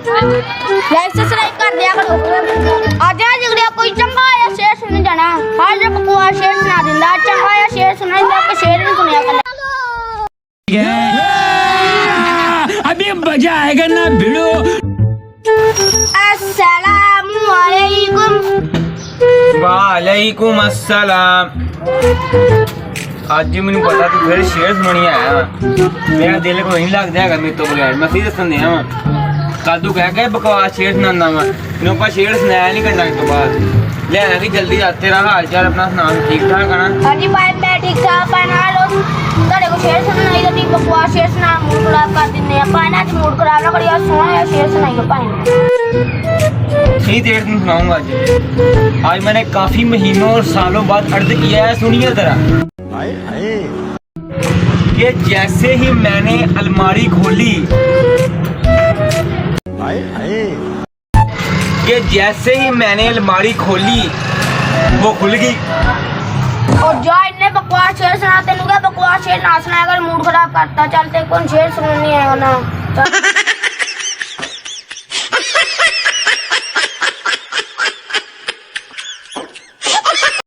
Like subscribe कर दिया करो। आज जिगड़िया कोई चंगा या शेर सुन जाना हर जो बकवास शेर सुना दिंदा चंगा या शेर सुना दिंदा कि शेर नहीं सुनिया करना। अभी मजा आएगा ना भिड़ो। अस्सलामु अलैकुम। वालेकुम अस्सलाम। ਅੱਜ ਮੈਨੂੰ ਪਤਾ ਤੂੰ ਫਿਰ ਸ਼ੇਰ ਸੁਣਾਣੀ ਆਇਆ ਮੇਰਾ ਦਿਲ ਕੋਈ ਨਹੀਂ ਲੱਗਦਾ ਹੈਗਾ ਮੇਰੇ ਤੋਂ ਬਗੈਰ ਮੈਂ ਸਿੱਧਾ ਸੁਣਦੇ ਆ ਕਾਦੂ ਕਹਿ ਕੇ ਬਕਵਾਸ ਸ਼ੇਰ ਸੁਣਾਉਂਦਾ ਵਾ ਮੈਨੂੰ ਆਪਾਂ ਸ਼ੇਰ ਸੁਣਾਇਆ ਨਹੀਂ ਕਰਨਾ ਇਸ ਤੋਂ ਬਾਅਦ ਲੈਣਾ ਕਿ ਜਲਦੀ ਆ ਤੇਰਾ ਹਾਲ ਚਾਲ ਆਪਣਾ ਸੁਣਾ ਠੀਕ ਠਾਕ ਆ ਨਾ हाँ जी भाई मैं ठीक ठाक बना लो ਤੁਹਾਡੇ ਕੋ ਸ਼ੇਰ ਸੁਣਨਾ ਨਹੀਂ ਤਾਂ ਬਕਵਾਸ ਸ਼ੇਰ ਸੁਣਾ ਮੂਡ ਖਰਾਬ ਕਰ ਦਿੰਦੇ ਆ ਪਾਣਾ ਅੱਜ ਮੂਡ ਖਰਾਬ ਨਾ ਕਰਿਆ ਸੋਹਣਾ ਜਿਹਾ ਸ਼ੇਰ ਸੁਣਾਈਓ ਭਾਈ सही देर तुम सुनाऊंगा आज मैंने काफी महीनों और सालों बाद अर्ज किया है सुनिए जरा कि जैसे ही मैंने अलमारी खोली कि जैसे ही मैंने अलमारी खोली वो खुल गई और जा इन्ने बकवास शेर सुना तेनू क्या बकवास शेर ना सुनाया कर मूड खराब करता चलते कौन शेर सुननी है ना